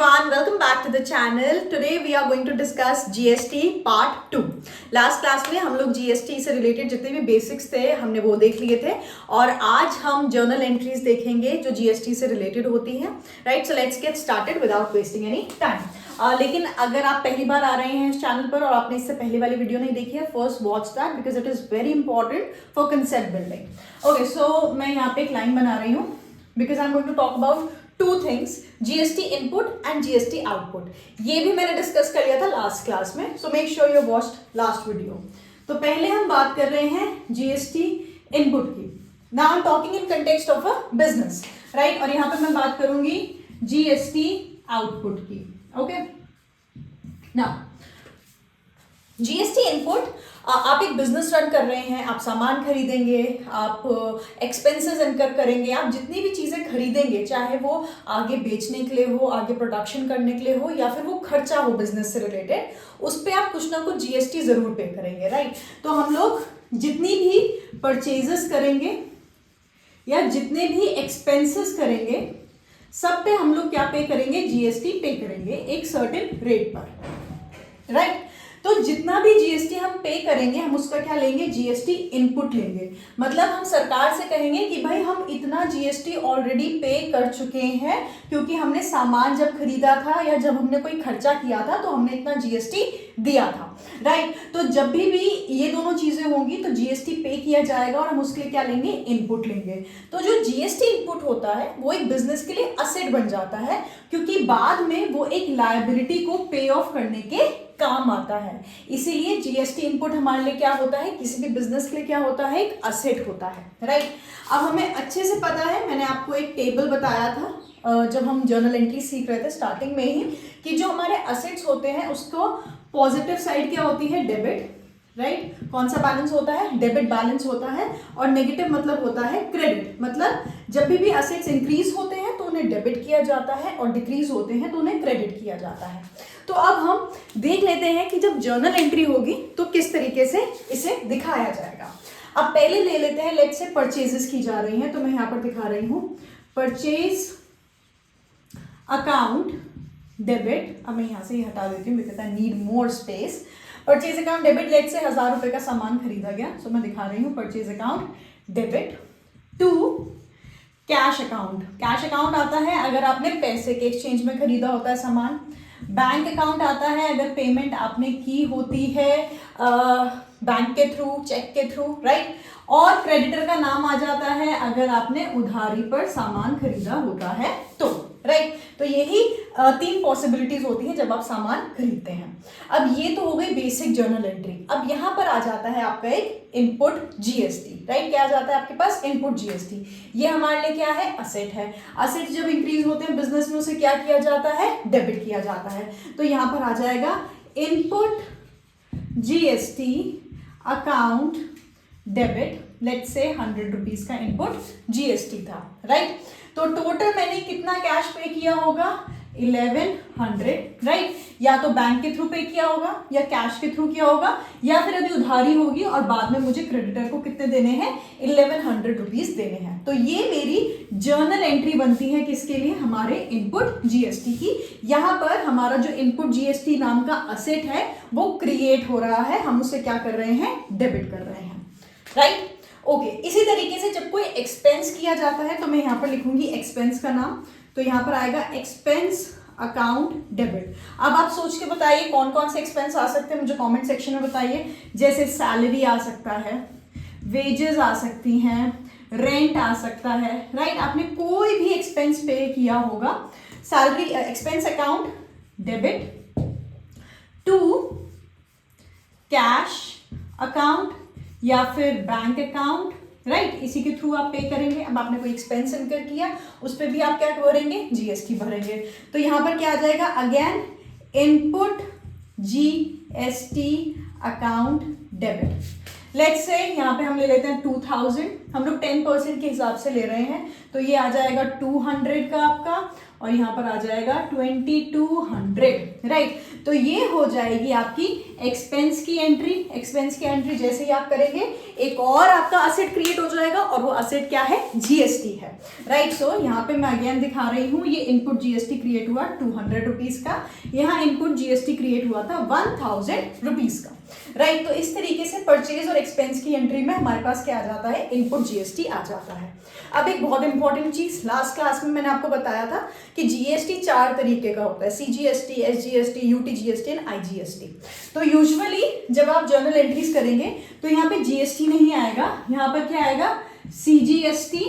everyone, welcome back to the channel. Today we are going to discuss GST part 2. Last class में हम लोग GST से related जितने भी बेसिक्स थे हमने वो देख लिए थे और आज हम जर्नल एंट्रीज देखेंगे जो GST से रिलेटेड होती हैं. Right, so let's get started without wasting any time. लेकिन अगर आप पहली बार आ रहे हैं इस चैनल पर और आपने इससे पहले वाली वीडियो नहीं देखी है, first watch that because it is very important for concept building. Okay, so मैं यहाँ पे एक लाइन बना रही हूँ because I am going to talk about two things, GST input and GST output. ये भी मैंने डिस्कस कर लिया था लास्ट क्लास में, so make sure you watched last video. तो पहले हम बात कर रहे हैं GST इनपुट की. Now I am talking in context of a business, right. और यहाँ पे मैं बात करूंगी GST आउटपुट की. ओके, नाउ GST इनपुट, आप एक बिजनेस रन कर रहे हैं, आप सामान खरीदेंगे, आप एक्सपेंसेस इनकर करेंगे, आप जितनी भी चीज़ें खरीदेंगे चाहे वो आगे बेचने के लिए हो, आगे प्रोडक्शन करने के लिए हो या फिर वो खर्चा हो बिजनेस से रिलेटेड, उस पर आप कुछ ना कुछ GST ज़रूर पे करेंगे. राइट, तो हम लोग जितनी भी परचेजेस करेंगे या जितने भी एक्सपेंसेस करेंगे सब पे हम लोग क्या पे करेंगे, GST पे करेंगे एक सर्टेन रेट पर. राइट, तो जितना भी GST हम पे करेंगे हम उसका क्या लेंगे, GST इनपुट लेंगे. मतलब हम सरकार से कहेंगे कि भाई हम इतना GST ऑलरेडी पे कर चुके हैं क्योंकि हमने सामान जब खरीदा था या जब हमने कोई खर्चा किया था तो हमने इतना GST दिया था. राइट, तो जब भी ये दोनों चीजें होंगी तो GST पे किया जाएगा और हम उसके लिए क्या लेंगे, इनपुट लेंगे. तो जो GST इनपुट होता है वो एक बिजनेस के लिए असेट बन जाता है क्योंकि बाद में वो एक लायबिलिटी को पे ऑफ करने के काम आता है. इसीलिए GST इनपुट हमारे लिए क्या होता है, किसी भी बिजनेस के लिए क्या होता है, एक असेट होता है. राइट, अब हमें अच्छे से पता है, मैंने आपको एक टेबल बताया था जब हम जर्नल एंट्री सीख रहे थे स्टार्टिंग में ही, कि जो हमारे असेट्स होते हैं उसको पॉजिटिव साइड क्या होती है, डेबिट. राइट, कौन सा बैलेंस होता है, डेबिट बैलेंस होता है. और नेगेटिव मतलब होता है क्रेडिट. मतलब जब भी असेट्स इंक्रीज होते हैं तो उन्हें डेबिट किया जाता है और डिक्रीज होते हैं तो उन्हें क्रेडिट किया जाता है. तो अब हम देख लेते हैं कि जब जर्नल एंट्री होगी तो किस तरीके से इसे दिखाया जाएगा. अब पहले ले लेते हैं, लेट्स से परचेजेस की जा रही हैं, तो मैं यहाँ पर दिखा रही हूँ परचेज अकाउंट डेबिट. अब मैं यहाँ से हटा देती हूँ because I need more space. Purchase account debit, let's say 1000 रुपए का सामान खरीदा गया, सो मैं दिखा रही हूँ purchase account debit to cash account. Cash account आता है अगर आपने पैसे के एक्सचेंज में खरीदा होता है सामान. बैंक अकाउंट आता है अगर पेमेंट आपने की होती है बैंक के थ्रू, चेक के थ्रू. राइट, और क्रेडिटर का नाम आ जाता है अगर आपने उधारी पर सामान खरीदा होता है तो. राइट, तो यही 3 पॉसिबिलिटीज होती हैं जब आप सामान खरीदते हैं. अब ये तो हो गई बेसिक जर्नल एंट्री. अब यहाँ पर आ जाता है आपका एक इनपुट GST. राइट, क्या आ जाता है आपके पास, इनपुट GST. ये हमारे लिए क्या है, असेट है. असेट जब इंक्रीज होते हैं बिजनेस में उसे क्या किया जाता है, डेबिट किया जाता है. तो यहाँ पर आ जाएगा input GST account debit. Let's say 100 rupees का इनपुट GST था. राइट, तो टोटल मैंने कितना कैश पे किया होगा, 1100. राइट, या तो बैंक के थ्रू पे किया होगा या कैश के थ्रू किया होगा या फिर यदि उधारी होगी और बाद में मुझे क्रेडिटर को कितने देने हैं, 1100 रुपीज देने हैं. तो ये मेरी जर्नल एंट्री बनती है किसके लिए, हमारे इनपुट GST की. यहाँ पर हमारा जो इनपुट GST नाम का असेट है वो क्रिएट हो रहा है, हम उसे क्या कर रहे हैं, डेबिट कर रहे हैं. Right, okay. इसी तरीके से जब कोई एक्सपेंस किया जाता है तो मैं यहाँ पर लिखूंगी एक्सपेंस का नाम, तो यहाँ पर आएगा एक्सपेंस अकाउंट डेबिट. अब आप सोच के बताइए कौन कौन से एक्सपेंस आ सकते हैं, मुझे कमेंट सेक्शन में बताइए. जैसे सैलरी आ सकता है, वेजेस आ सकती हैं, रेंट आ सकता है. राइट, आपने कोई भी एक्सपेंस पे किया होगा, salary expense account debit to cash account या फिर बैंक अकाउंट. राइट, इसी के थ्रू आप पे करेंगे. अब आपने कोई एक्सपेंस इनकर किया उस पर भी आप क्या भरेंगे, GST भरेंगे. तो यहाँ पर क्या आ जाएगा, again input GST account debit. Let's say यहाँ पे हम ले लेते हैं 2000, हम लोग 10% के हिसाब से ले रहे हैं तो ये आ जाएगा 200 का आपका. और यहाँ पर आ जाएगा 2200, राइट। तो ये हो जाएगी आपकी एक्सपेंस की एंट्री। एक्सपेंस की एंट्री जैसे ही आप करेंगे एक और आपका असेट क्रिएट हो जाएगा, और वो असेट क्या है, जीएसटी है, राइट। सो यहाँ पे मैं अगेन दिखा रही हूँ, ये इनपुट जीएसटी क्रिएट हुआ 200 रुपीज का, यहाँ इनपुट जीएसटी क्रिएट हुआ था 1000 रुपीज का, राइट। तो इस तरीके से परचेज और एक्सपेंस की एंट्री में हमारे पास क्या आ जाता है, इनपुट जीएसटी आ जाता है। अब एक बहुत इंपॉर्टेंट चीज, लास्ट क्लास में मैंने आपको बताया था कि जीएसटी 4 तरीके का होता है, CGST, SGST, UTGST and IGST. तो यूजुअली जब आप जर्नल एंट्रीज करेंगे तो यहाँ पे जीएसटी नहीं आएगा, यहाँ पर क्या आएगा, सीजीएसटी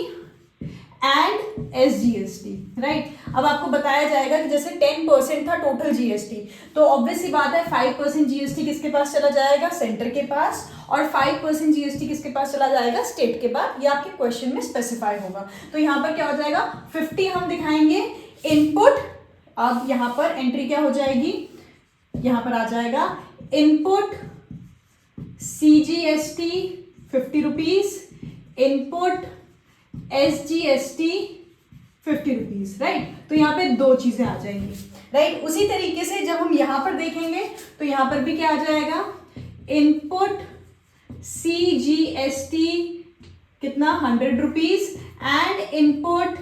एंड एसजीएसटी, राइट। अब आपको बताया जाएगा कि जैसे 10% था टोटल जीएसटी, तो ऑब्वियस सी बात है 5% जीएसटी किसके पास चला जाएगा, सेंटर के पास, और 5% जीएसटी किसके पास चला जाएगा, स्टेट के पास। ये आपके क्वेश्चन में स्पेसिफाई होगा। तो यहाँ पर क्या हो जाएगा, 50 हम दिखाएंगे इनपुट। अब यहाँ पर एंट्री क्या हो जाएगी, यहाँ पर आ जाएगा input CGST 50 rupees, input SGST 50 rupees, right. तो यहाँ पे दो चीजें आ जाएंगी, राइट। उसी तरीके से जब हम यहाँ पर देखेंगे तो यहाँ पर भी क्या आ जाएगा, इनपुट सीजीएसटी कितना 100 rupees and input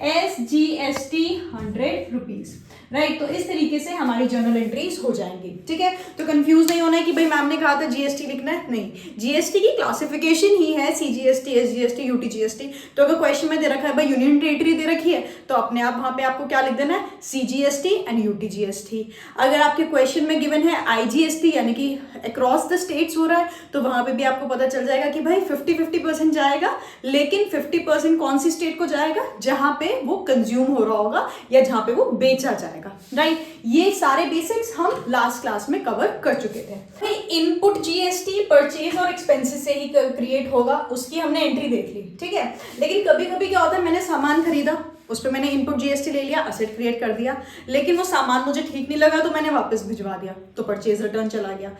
SGST 100 rupees, right. तो इस तरीके से हमारी जर्नल एंट्रीज हो जाएंगी, ठीक है। तो कंफ्यूज नहीं होना है कि भाई मैम ने कहा था जीएसटी लिखना है, नहीं, जीएसटी की क्लासिफिकेशन ही है सीजीएसटी, एसजीएसटी, यूटीजीएसटी। तो अगर क्वेश्चन में दे रखा है भाई यूनियन टेरिटरी दे रखी है, तो अपने आप वहां पे आपको क्या लिख देना है, सीजीएसटी एंड यूटीजीएसटी। अगर आपके क्वेश्चन में गिवन है आईजीएसटी यानी कि अक्रॉस द स्टेट्स हो रहा है, तो वहां पर भी आपको पता चल जाएगा कि भाई 50-50% जाएगा, लेकिन 50% कौन सी स्टेट को जाएगा, जहां पे वो कंज्यूम हो रहा होगा या जहां पे वो बेचा जाएगा, राइट। ये सारे बेसिक्स हम लास्ट क्लास में कवर कर चुके थे। इनपुट जीएसटी परचेज और एक्सपेंसेस से ही क्रिएट होगा, उसकी हमने एंट्री देख ली, ठीक है। लेकिन कभी कभी क्या होता है, मैंने सामान खरीदा, उस पर मैंने इनपुट जीएसटी ले लिया, असेट क्रिएट कर दिया, लेकिन वो सामान मुझे ठीक नहीं लगा तो मैंने वापस भिजवा दिया, तो परचेज रिटर्न चला गया।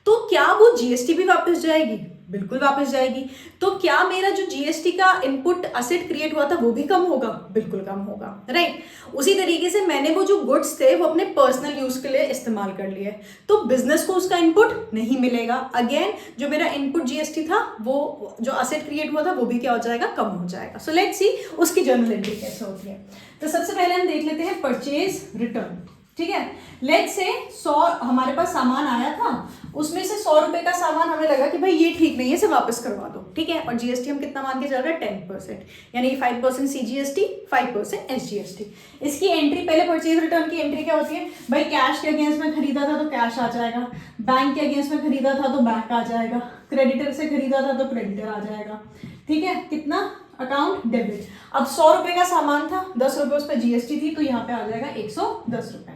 तो क्या वो जीएसटी भी वापस जाएगी? बिल्कुल वापस जाएगी। तो क्या मेरा जो जीएसटी का इनपुट असेट क्रिएट हुआ था वो भी कम होगा? बिल्कुल कम होगा, राइट। उसी तरीके से मैंने वो जो गुड्स थे वो अपने पर्सनल यूज के लिए इस्तेमाल कर लिए, तो बिजनेस को उसका इनपुट नहीं मिलेगा। अगेन जो मेरा इनपुट जीएसटी था, वो जो असेट क्रिएट हुआ था वो भी क्या हो जाएगा, कम हो जाएगा। सो लेट्स सी उसकी जर्नल एंट्री कैसे होती है। तो सबसे पहले हम देख लेते हैं परचेज रिटर्न, ठीक है। लेट्स से 100 हमारे पास सामान आया था, उसमें से 100 रुपए का सामान हमें लगा कि भाई ये ठीक नहीं है, इसे वापस करवा दो, ठीक है। और जीएसटी हम कितना मान के चल रहे हैं, 10%, यानी 5% सीजीएसटी, 5% एसजीएसटी। इसकी एंट्री, पहले परचेज रिटर्न की एंट्री क्या होती है, भाई कैश के अगेंस्ट में खरीदा था तो कैश आ जाएगा, बैंक के अगेंस्ट में खरीदा था तो बैंक आ जाएगा, क्रेडिटर से खरीदा था तो क्रेडिटर आ जाएगा, ठीक है। कितना, अकाउंट डेबिट। अब 100 रुपए का सामान था, 10 रुपए उस पर जीएसटी थी, तो यहाँ पे आ जाएगा 110 रुपए,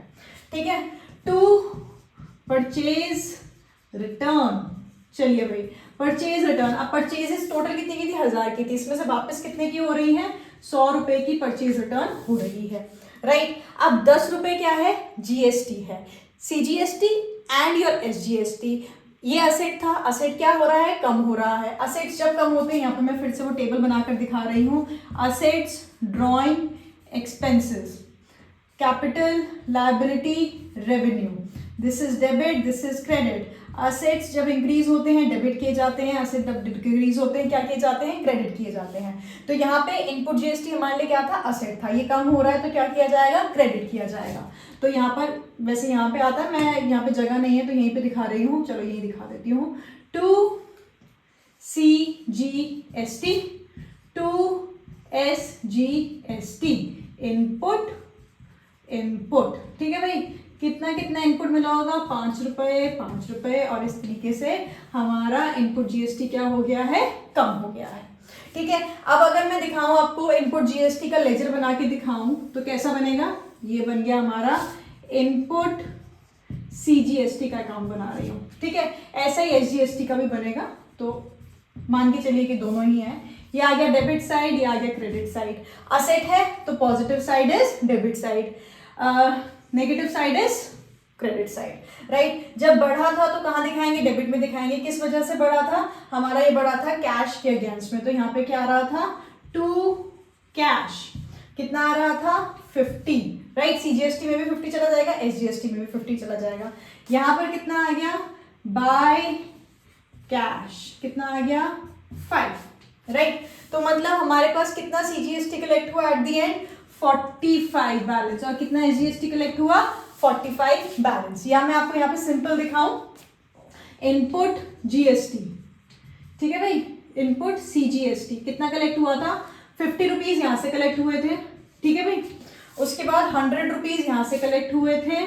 ठीक है। टू परचेज रिटर्न, चलिए भाई परचेज रिटर्न। अब परचेजेस टोटल कितनी की थी, 1000 की थी, इसमें से वापस कितने की हो रही है, 100 रुपए की परचेज रिटर्न हो रही है, राइट। अब 10 रुपए क्या है, जीएसटी है, सीजीएसटी एंड योर एसजीएसटी। ये असेट था, असेट क्या हो रहा है, कम हो रहा है। असेट्स जब कम होते हैं, यहाँ पे मैं फिर से वो टेबल बनाकर दिखा रही हूँ, assets, drawing, expenses, capital, liability, revenue, this is debit, this is credit. Assets जब इंक्रीज होते हैं डेबिट किए जाते हैं, असेट जब डिक्रीज होते हैं क्या किए जाते हैं, क्रेडिट किए जाते हैं। तो यहाँ पे इनपुट जीएसटी हमारे लिए क्या था, असेट था, ये कम हो रहा है तो क्या किया जाएगा, क्रेडिट किया जाएगा। तो यहाँ पर वैसे यहाँ पे आता है, मैं यहाँ पे जगह नहीं है तो यहीं पे दिखा रही हूँ, चलो यही दिखा देती हूँ। To CGST, to SGST, input, input, ठीक है भाई। कितना कितना इनपुट मिला होगा, 5 रुपए, 5 रुपए, और इस तरीके से हमारा इनपुट जीएसटी क्या हो गया है, कम हो गया है, ठीक है। अब अगर मैं दिखाऊं आपको इनपुट जीएसटी का लेजर बना के दिखाऊं तो कैसा बनेगा, ये बन गया हमारा इनपुट सीजीएसटी का अकाउंट बना रही हूँ, ठीक है। ऐसा ही एसजीएसटी का भी बनेगा, तो मान के चलिए कि दोनों ही है, ये आ गया डेबिट साइड, ये आ गया क्रेडिट साइड। असेट है तो positive side is debit side, negative side is credit side, right. जब बढ़ा था तो कहाँ दिखाएंगे, डेबिट में दिखाएंगे। किस वजह से बढ़ा था, हमारा ये बढ़ा था कैश के अगेंस्ट में, तो यहाँ पे क्या आ रहा था, टू कैश। कितना आ रहा था 50, राइट। सीजीएसटी में भी 50 चला जाएगा, एसजीएसटी में भी 50 चला जाएगा। यहाँ पर कितना आ गया बाय कैश, कितना आ गया 5, राइट। तो मतलब हमारे पास कितना सीजीएसटी कलेक्ट हुआ एट द एंड 45 बैलेंस, और कितना एसजीएसटी कलेक्ट हुआ 45 बैलेंस। या मैं आपको यहाँ पे सिंपल दिखाऊं, इनपुट जीएसटी, ठीक है भाई, इनपुट सीजीएसटी कितना कलेक्ट हुआ था 50 रुपीज यहाँ से कलेक्ट हुए थे, ठीक है भाई। उसके बाद 100 रुपीज यहाँ से कलेक्ट हुए थे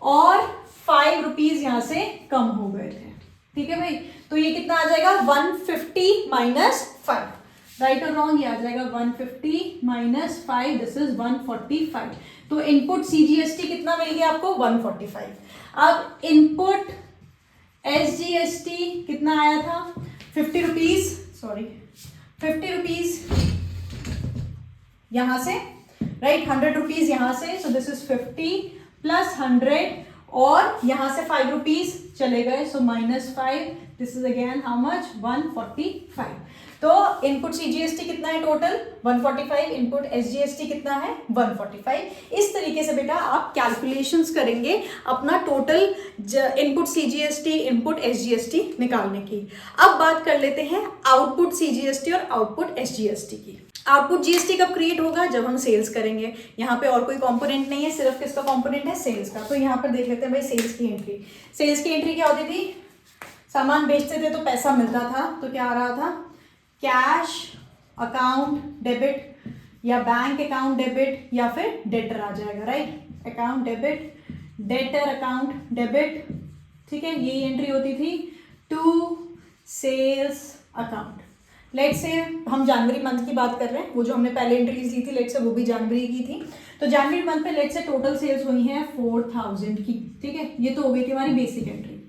और 5 रुपीज यहाँ से कम हो गए थे, ठीक है भाई। तो ये कितना आ जाएगा 150 माइनस 5, राइट और रॉन्ग, ये आ जाएगा 150 माइनस 5, दिस इज 145। तो इनपुट सीजीएसटी कितना मिल गया आपको 145। अब इनपुट एसजीएसटी कितना आया था 50 रुपीज, सॉरी 50 रुपीज यहां से, राइट, 100 रुपीज यहां से, सो दिस इज 50 प्लस 100 और यहां से 5 रुपीज चले गए, सो -5, this is again how much 145। तो इनपुट सीजीएसटी कितना है टोटल 145, इनपुट एसजीएसटी कितना है 145। इस तरीके से बेटा आप कैलकुलेशंस करेंगे अपना total input CGST input SGST निकालने की। अब बात कर लेते हैं आउटपुट सीजीएसटी और आउटपुट एसजीएसटी की। आउटपुट जीएसटी कब क्रिएट होगा, जब हम सेल्स करेंगे। यहाँ पे और कोई कंपोनेंट नहीं है, सिर्फ किसका कंपोनेंट है सेल्स का। तो यहाँ पर देख लेते हैं भाई सेल्स की एंट्री। सेल्स की एंट्री क्या होती थी, सामान बेचते थे तो पैसा मिलता था, तो क्या आ रहा था कैश अकाउंट डेबिट या बैंक अकाउंट डेबिट या फिर डेटर आ जाएगा, right, account debit, debtor account debit, ठीक है। ये एंट्री होती थी टू सेल्स अकाउंट। लेट से हम जनवरी मंथ की बात कर रहे हैं, वो जो हमने पहले एंट्रीज ली थी लेट से वो भी जनवरी की थी। तो जनवरी मंथ में लेट से टोटल सेल्स हुई हैं 4000 की, ठीक है। ये तो हो गई थी हमारी बेसिक एंट्री।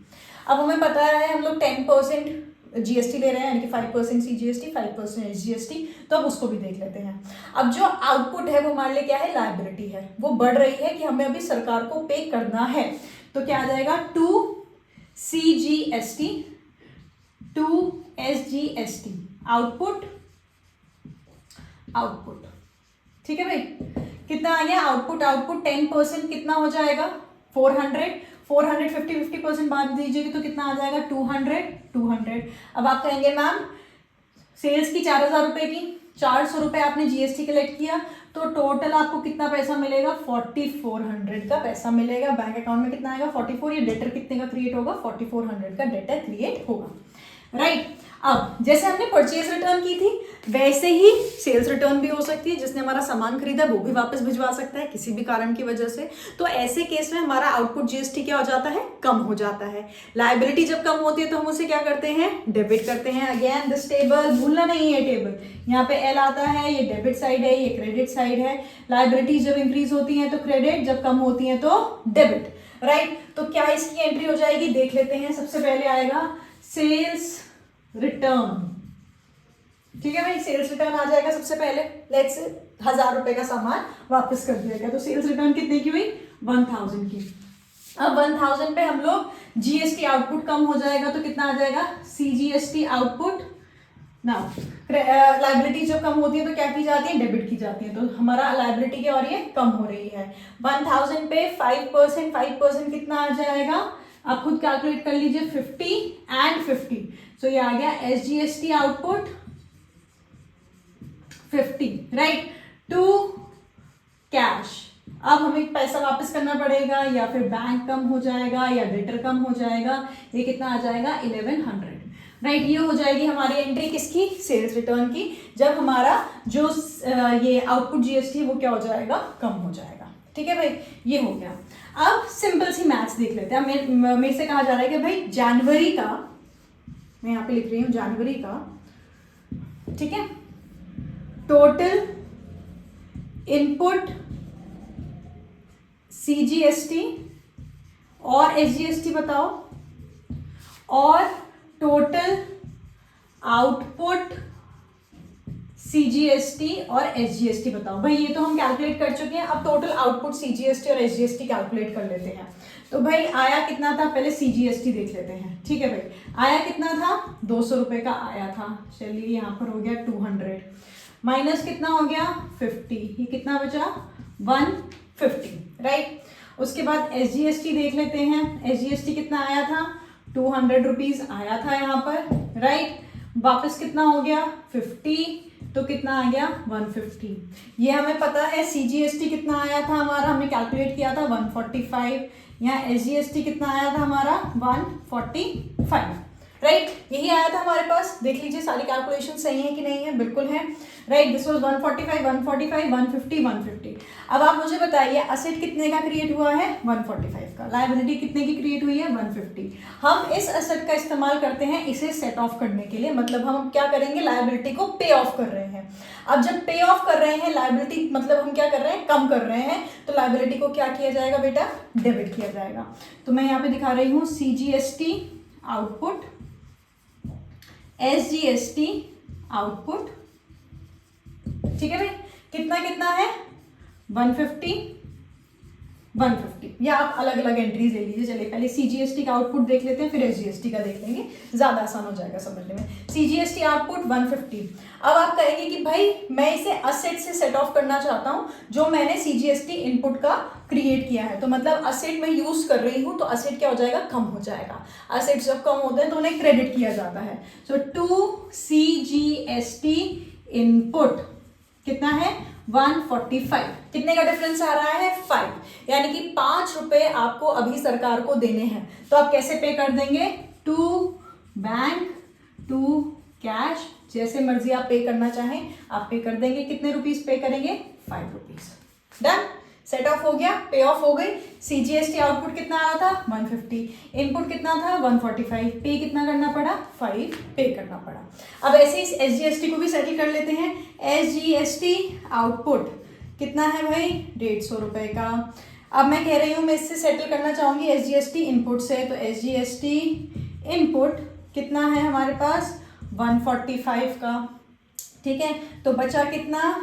अब हमें पता है हम लोग 10% जीएसटी ले रहे हैं, यानी कि 5% सीजीएसटी 5% एसजीएसटी, तो अब उसको भी देख लेते हैं। अब जो आउटपुट है वो हमारे लिए क्या है लायबिलिटी है, वो बढ़ रही है कि हमें अभी सरकार को पे करना है। तो क्या आ जाएगा 2 सीजीएसटी 2 एसजीएसटी आउटपुट, आउटपुट, ठीक है भाई। कितना आ गया आउटपुट, आउटपुट 10% कितना हो जाएगा 400, 50% बात दीजिएगी तो कितना आ जाएगा 200। अब आप कहेंगे मैम सेल्स की 4000 रुपए की 400 रुपए आपने जीएसटी कलेक्ट किया, तो टोटल आपको कितना पैसा मिलेगा 4400 का पैसा मिलेगा। बैंक अकाउंट में कितना आएगा 44, ये डेटर कितने का क्रिएट होगा 4400 का डेटर क्रिएट होगा, राइट। अब जैसे हमने परचेज रिटर्न की थी वैसे ही सेल्स रिटर्न भी हो सकती है, जिसने हमारा सामान खरीदा वो भी वापस भिजवा सकता है किसी भी कारण की वजह से। तो ऐसे केस में हमारा आउटपुट जीएसटी क्या हो जाता है कम हो जाता है। लायबिलिटी जब कम होती है तो हम उसे क्या करते हैं डेबिट करते हैं। अगेन दिस टेबल भूलना नहीं है, टेबल यहाँ पे एल आता है, ये डेबिट साइड है, ये क्रेडिट साइड है। लायबिलिटी जब इंक्रीज होती है तो क्रेडिट, जब कम होती है तो डेबिट, राइट। तो क्या इसकी एंट्री हो जाएगी देख लेते हैं। सबसे पहले आएगा सेल्स रिटर्न, ठीक है भाई, सेल्स रिटर्न आ जाएगा सबसे पहले। लेट्स से 1000 रुपए का सामान वापस कर दिया गया, तो सेल्स रिटर्न कितने की हुई 1000 की। अब 1000 पे हम लोग जीएसटी आउटपुट कम हो जाएगा तो कितना आ जाएगा सीजीएसटी आउटपुट। नाउ लायबिलिटी जब कम होती है तो क्या की जाती है डेबिट की जाती है, तो हमारा लायबिलिटी की और ये कम हो रही है। 1000 पे 5% कितना आ जाएगा आप खुद कैलकुलेट कर लीजिए 50 एंड 50, सो ये आ गया SGST output 50, right, to cash. अब हमें पैसा वापस करना पड़ेगा या फिर बैंक कम हो जाएगा या डेटर कम हो जाएगा, ये कितना आ जाएगा 1100, राइट। ये हो जाएगी हमारी एंट्री किसकी सेल्स रिटर्न की, जब हमारा जो ये आउटपुट जीएसटी वो क्या हो जाएगा कम हो जाएगा, ठीक है भाई। ये हो गया। अब सिंपल सी मैथ्स देख लेते हैं। मेरे से कहा जा रहा है कि भाई जनवरी का, मैं यहाँ पे लिख रही हूँ जनवरी का, ठीक है, टोटल इनपुट सीजीएसटी और एसजीएसटी बताओ, और टोटल आउटपुट सीजीएसटी और एसजीएसटी बताओ। भाई ये तो हम कैलकुलेट कर चुके हैं, अब टोटल आउटपुट सीजीएसटी और एसजीएसटी कैलकुलेट कर लेते हैं। तो भाई आया कितना था, पहले सीजीएसटी देख लेते हैं, ठीक है भाई। आया कितना था 200 रुपए का आया था, चलिए यहाँ पर हो गया 200। माइनस कितना हो गया 50, ये कितना बचा 150, राइट। उसके बाद SGST देख लेते हैं। SGST कितना आया था 200 रुपीज़ आया था यहाँ पर, राइट। वापस कितना हो गया 50, तो कितना आ गया 150। ये हमें पता है CGST कितना आया था हमारा, हमने कैलकुलेट किया था 145। यहाँ SGST कितना आया था हमारा 145, राइट। यही आया था हमारे पास। देख लीजिए सारी कैलकुलेशन सही है कि नहीं है, बिल्कुल है, राइट। This was 145, 145, 150, 150। अब आप मुझे बताइए असेट कितने का क्रिएट हुआ है 145 का, लायबिलिटी कितने की क्रिएट हुई है 150। हम इस असेट का इस्तेमाल करते हैं इसे सेट ऑफ करने के लिए, मतलब हम क्या करेंगे लायबिलिटी को पे ऑफ कर रहे हैं। अब जब पे ऑफ कर रहे हैं लायबिलिटी, मतलब हम क्या कर रहे हैं कम कर रहे हैं, तो लायबिलिटी को क्या किया जाएगा बेटा डेबिट किया जाएगा। तो मैं यहाँ पे दिखा रही हूँ CGST आउटपुट, SGST आउटपुट, ठीक है भाई। कितना कितना है 150, 150। या आप अलग अलग एंट्रीज ले लीजिए। चलिए पहले CGST का आउटपुट देख लेते हैं, फिर SGST का देख लेंगे, ज़्यादा आसान हो जाएगा समझने में। CGST output 150। अब आप कहेंगे कि भाई मैं इसे असेट से सेट ऑफ करना चाहता हूँ जो मैंने CGST इनपुट का क्रिएट किया है, तो मतलब असेट मैं यूज़ कर रही हूँ तो असेट क्या हो जाएगा कम हो जाएगा। असेट जब कम होते हैं तो उन्हें क्रेडिट किया जाता है। सो टू CGST इनपुट कितना है 145। कितने का डिफरेंस आ रहा है 5, यानी कि 5 रुपए आपको अभी सरकार को देने हैं। तो आप कैसे पे कर देंगे, टू बैंक, टू कैश, जैसे मर्जी आप पे करना चाहें आप पे कर देंगे। कितने रुपीस पे करेंगे 5 रुपीज। डन, सेट ऑफ हो गया, पे ऑफ हो गई। CGST आउटपुट कितना आ रहा था 150, इनपुट कितना था 145, पे कितना करना पड़ा 5 पे करना पड़ा। अब ऐसे ही SGST को भी सेटल कर लेते हैं। SGST आउटपुट कितना है भाई 150 रुपए का। अब मैं कह रही हूँ मैं इससे सेटल करना चाहूँगी SGST इनपुट से, तो SGST इनपुट कितना है हमारे पास 145 का, ठीक है। तो बचा कितना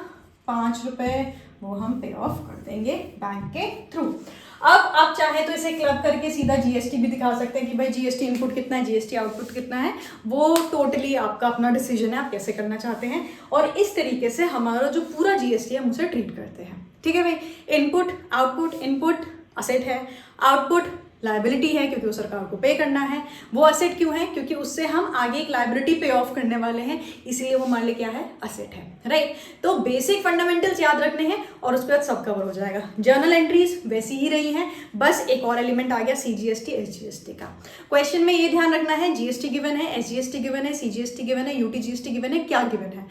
5 रुपए, वो हम पे ऑफ कर देंगे बैंक के थ्रू। अब आप चाहे तो इसे क्लब करके सीधा GST भी दिखा सकते हैं कि भाई GST इनपुट कितना है, GST आउटपुट कितना है। वो टोटली आपका अपना डिसीजन है, आप कैसे करना चाहते हैं। और इस तरीके से हमारा जो पूरा GST है हम उसे ट्रीट करते हैं, ठीक है भाई। इनपुट आउटपुट, इनपुट असेट है, आउटपुट लायबिलिटी है क्योंकि वो सरकार को पे करना है। वो असेट क्यों है, क्योंकि उससे हम आगे एक लायबिलिटी पे ऑफ करने वाले हैं, इसलिए वो हमारे लिए क्या है असेट है, राइट। तो बेसिक फंडामेंटल्स याद रखने हैं और उसके बाद सब कवर हो जाएगा। जर्नल एंट्रीज वैसी ही रही हैं, बस एक और एलिमेंट आ गया CGST SGST का। क्वेश्चन में ये ध्यान रखना है GST गिवन है, SGST गिवन है, CGST गिवन है, UTGST गिवन है, क्या गिवन है।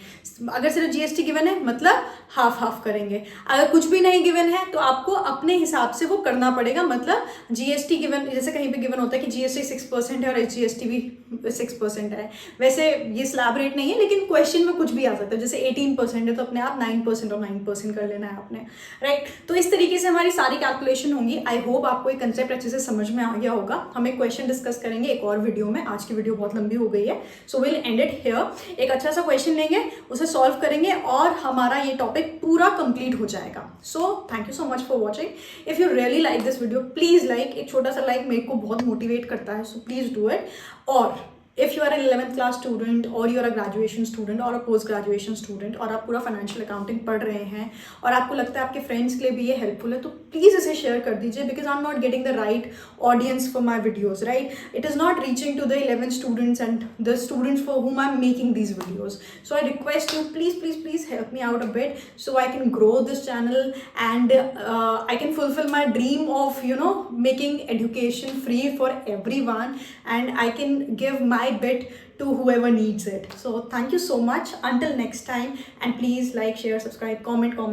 अगर सिर्फ GST गिवन है मतलब हाफ हाफ करेंगे, अगर कुछ भी नहीं गिवन है तो आपको अपने हिसाब से वो करना पड़ेगा। मतलब GST गिवन, जैसे कहीं पे गिवन होता है कि GST 6% है और SGST भी 6% है, वैसे ये स्लैब रेट नहीं है, लेकिन क्वेश्चन में कुछ भी आ सकता है। जैसे 18% है तो अपने आप 9% और 9% कर लेना है आपने, राइट। तो इस तरीके से हमारी सारी कैलकुलेशन होंगी। आई होप आपको ये कंसेप्ट अच्छे से समझ में आ गया होगा। हम एक क्वेश्चन डिस्कस करेंगे एक और वीडियो में, आज की वीडियो बहुत लंबी हो गई है, so will and it here. एक अच्छा सा क्वेश्चन लेंगे, उसे सॉल्व करेंगे और हमारा ये टॉपिक पूरा कंप्लीट हो जाएगा। So thank you so much for watching. If you really like this video please like, एक छोटा सा लाइक मेरे को बहुत मोटिवेट करता है, सो प्लीज डू इट। और if you are an 11th class student और you are a graduation student और अ पोस्ट ग्रेजुएशन स्टूडेंट और आप पूरा फाइनेंशियल अकाउंटिंग पढ़ रहे हैं और आपको लगता है आपके फ्रेंड्स के लिए भी ये हेल्पफुल है, तो प्लीज़ इसे शेयर कर दीजिए, because I am not getting the right audience for my videos, right. It is not reaching to the 11th students and the students for whom I'm making these videos. So I request you, please help me out a bit so I can grow this channel and I can fulfill my dream of making education free for everyone, and I can give my bit to whoever needs it. So thank you so much. Until next time, and please like, share, subscribe, comment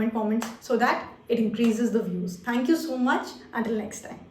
so that it increases the views. Thank you so much. Until next time.